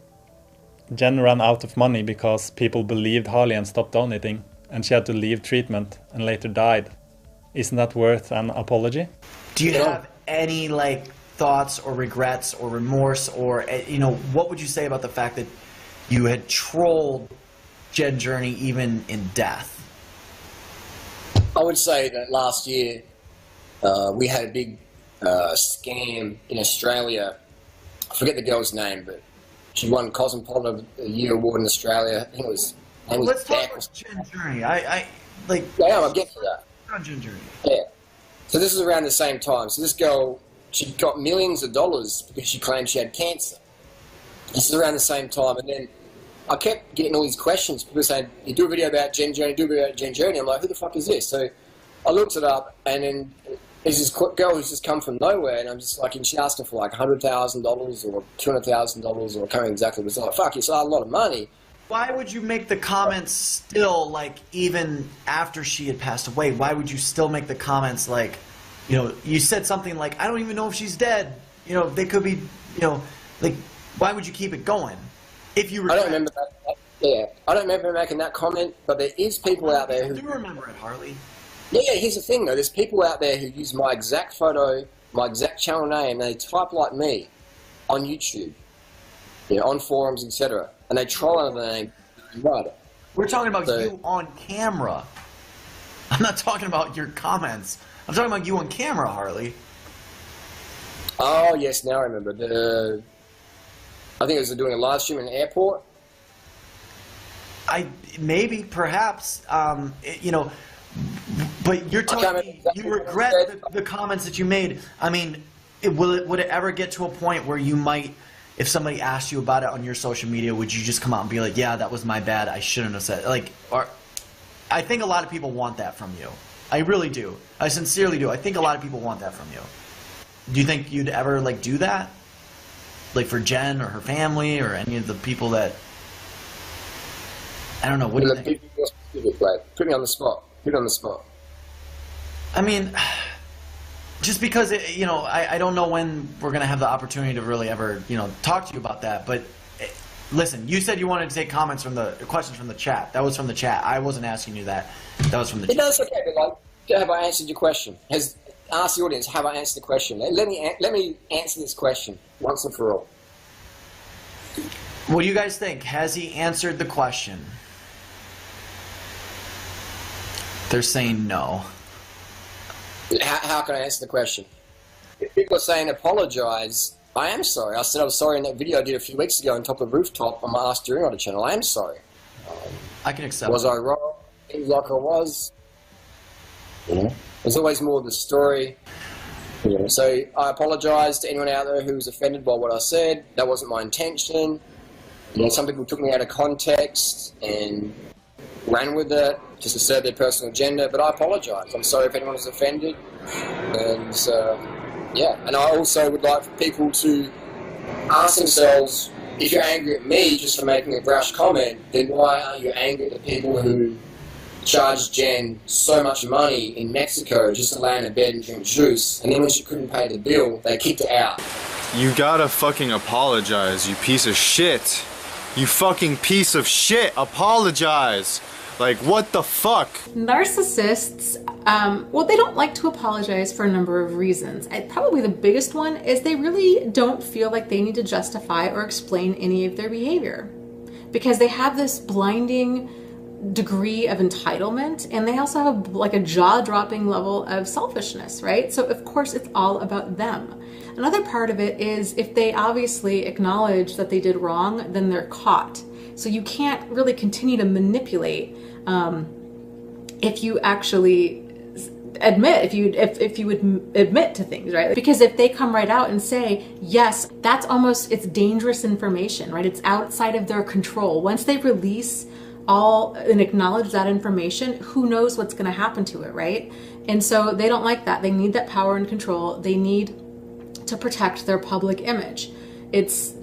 Jen ran out of money because people believed Harley and stopped donating, and she had to leave treatment and later died. Isn't that worth an apology? Do you have any thoughts or regrets or remorse or what would you say about the fact that you had trolled Jen Journey even in death? I would say that last year we had a big scam in Australia. I forget the girl's name, but she won Cosmopolitan of the Year award in Australia. I think it was. Let's talk about Jen Journey. Yeah, I'll get to that. Jen Journey. Yeah. So this is around the same time. So this girl, she got millions of dollars because she claimed she had cancer. This is around the same time, and then I kept getting all these questions. People saying, "You do a video about Jen Journey, do a video about Jen Journey." I'm like, "Who the fuck is this?" So I looked it up, and then there's this girl who's just come from nowhere, and I'm just like, and she asked her for $100,000 or $200,000 or I can't remember exactly. It was like, "Fuck, it's a lot of money." Why would you make the comments still, even after she had passed away? Why would you still make the comments you said something like, "I don't even know if she's dead. They could be, why would you keep it going? If you I don't remember that. Yeah, I don't remember making that comment, but there is people out there who... I do remember it, Harley. Yeah, here's the thing, though. There's people out there who use my exact photo, my exact channel name, and they type like me on YouTube, on forums, etc. And they troll under the name Durianrider. We're talking about you on camera. I'm not talking about your comments. I'm talking about you on camera, Harley. Oh, yes, now I remember. I think it was doing a live stream in an airport. Maybe, perhaps, but you're telling me you regret the comments that you made. I mean, would it ever get to a point where you might, if somebody asked you about it on your social media, would you just come out and be like, "Yeah, that was my bad. I shouldn't have said it." I think a lot of people want that from you. I really do. I sincerely do. I think a lot of people want that from you. Do you think you'd ever do that? For Jen or her family or any of the people that... I don't know. What do you think? Put me on the spot. Put me on the spot. I mean, just because, you know, I don't know when we're going to have the opportunity to really ever, you know, talk to you about that. But listen, you said you wanted to take questions from the chat. That was from the chat. I wasn't asking you that. That was from the chat. No, it's okay, but like, have I answered your question? Ask the audience, have I answered the question? Let me answer this question once and for all. What do you guys think? Has he answered the question? They're saying no. How can I answer the question? If people are saying apologize, I am sorry. I said I was sorry in that video I did a few weeks ago on top of the rooftop on my Ask Durianrider channel. I am sorry. I can accept. Was I wrong? Seems like I was. You know, there's always more of the story. You know, so I apologize to anyone out there who was offended by what I said. That wasn't my intention. You know, some people took me out of context and ran with it just to serve their personal agenda, but I apologize. I'm sorry if anyone was offended. And yeah, and I also would like for people to ask themselves, if you're angry at me just for making a brash comment, then why aren't you angry at the people who charged Jen so much money in Mexico just to lay in a bed and drink juice, and then when she couldn't pay the bill, they kicked her out? You gotta fucking apologize, you piece of shit. You fucking piece of shit, apologize. Like, what the fuck? Narcissists, well, they don't like to apologize for a number of reasons. Probably the biggest one is they really don't feel like they need to justify or explain any of their behavior, because they have this blinding degree of entitlement, and they also have like a jaw-dropping level of selfishness, right? So of course it's all about them. Another part of it is if they obviously acknowledge that they did wrong, then they're caught. So you can't really continue to manipulate if you actually admit, if you would admit to things, right? Because if they come right out and say, yes, that's almost, it's dangerous information, right? It's outside of their control. Once they release all and acknowledge that information, who knows what's going to happen to it, right? And so they don't like that. They need that power and control. They need to protect their public image. It's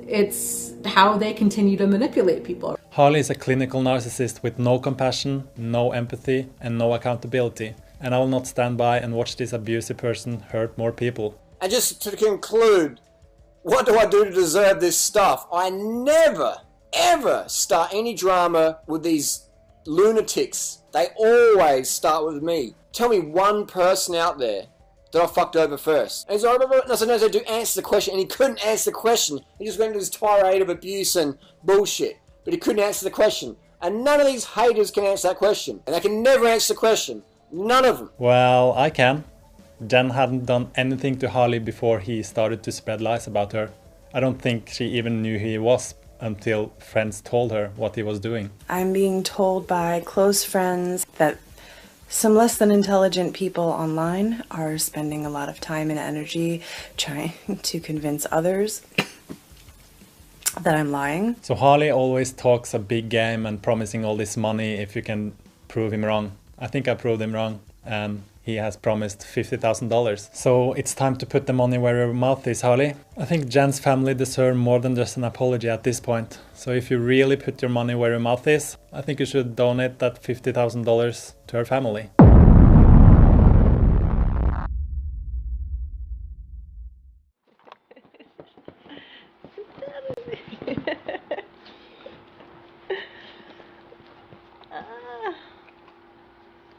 how they continue to manipulate people. Harley is a clinical narcissist with no compassion, no empathy, and no accountability. And I will not stand by and watch this abusive person hurt more people. And just to conclude, what do I do to deserve this stuff? I never, ever start any drama with these lunatics. They always start with me. Tell me one person out there that I fucked over first. And he's like, no, sometimes I do answer the question, and he couldn't answer the question. He just went into this tirade of abuse and bullshit. But he couldn't answer the question. And none of these haters can answer that question. And they can never answer the question. None of them. Well, I can. Jen hadn't done anything to Harley before he started to spread lies about her. I don't think she even knew who he was until friends told her what he was doing. I'm being told by close friends that some less than intelligent people online are spending a lot of time and energy trying to convince others that I'm lying. So Harley always talks a big game and promising all this money if you can prove him wrong. I think I proved him wrong, and he has promised $50,000. So it's time to put the money where your mouth is, Harley. I think Jen's family deserve more than just an apology at this point. So if you really put your money where your mouth is, I think you should donate that $50,000 to her family.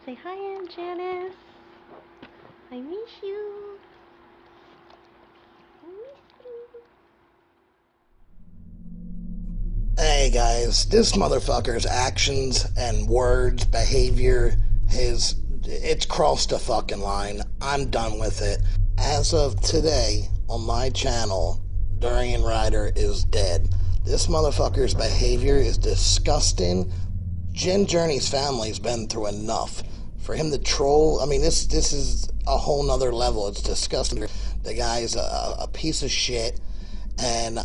Say hi, Aunt Janice. I miss you. Hey guys, this motherfucker's actions and words, behavior, it's crossed a fucking line. I'm done with it. As of today, on my channel, Durianrider is dead. This motherfucker's behavior is disgusting. Jen Journey's family's been through enough. For him to troll, I mean, this is a whole nother level. It's disgusting. The guy's a piece of shit, and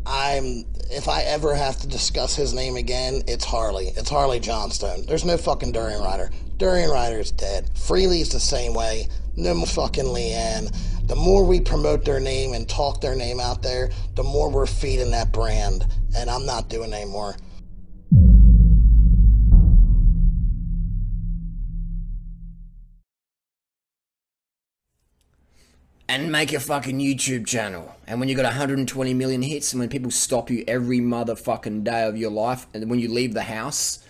if I ever have to discuss his name again, it's Harley. It's Harley Johnstone. There's no fucking Durianrider. Durianrider's dead. Freely's the same way. No more fucking Leanne. The more we promote their name and talk their name out there, the more we're feeding that brand, and I'm not doing anymore. and make a fucking YouTube channel. And when you got 120 million hits, and when people stop you every motherfucking day of your life, and when you leave the house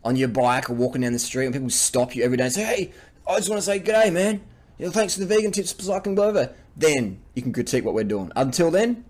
on your bike or walking down the street, and people stop you every day and say, hey, I just want to say g'day, man. You know, thanks for the vegan tips, so I can go over. Then you can critique what we're doing. Until then,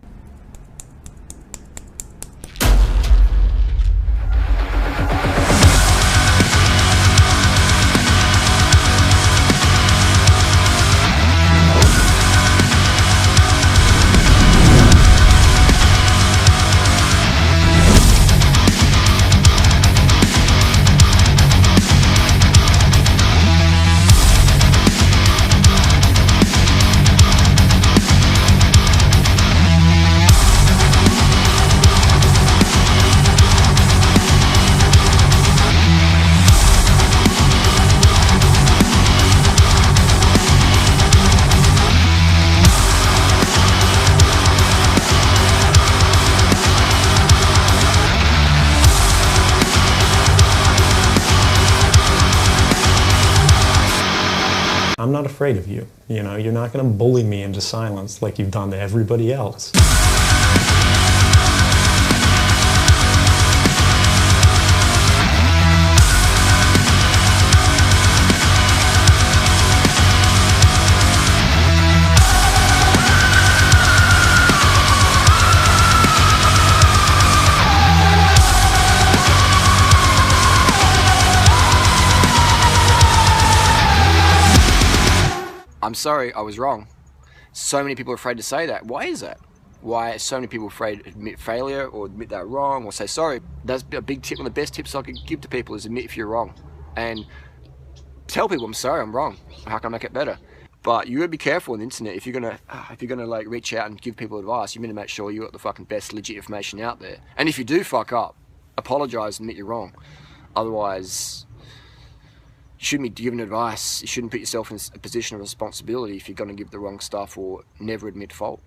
I'm not afraid of you. You know, you're not going to bully me into silence like you've done to everybody else. I'm sorry, I was wrong. So many people are afraid to say that. Why is that? Why are so many people afraid to admit failure or admit they're wrong or say sorry? That's a big tip. One of the best tips I could give to people is admit if you're wrong. And tell people, I'm sorry, I'm wrong. How can I make it better? But you gotta be careful on the internet. If you're gonna like reach out and give people advice, you better make sure you got the fucking best legit information out there. And if you do fuck up, apologize and admit you're wrong. Otherwise, you shouldn't be giving advice. You shouldn't put yourself in a position of responsibility if you're going to give the wrong stuff or never admit fault.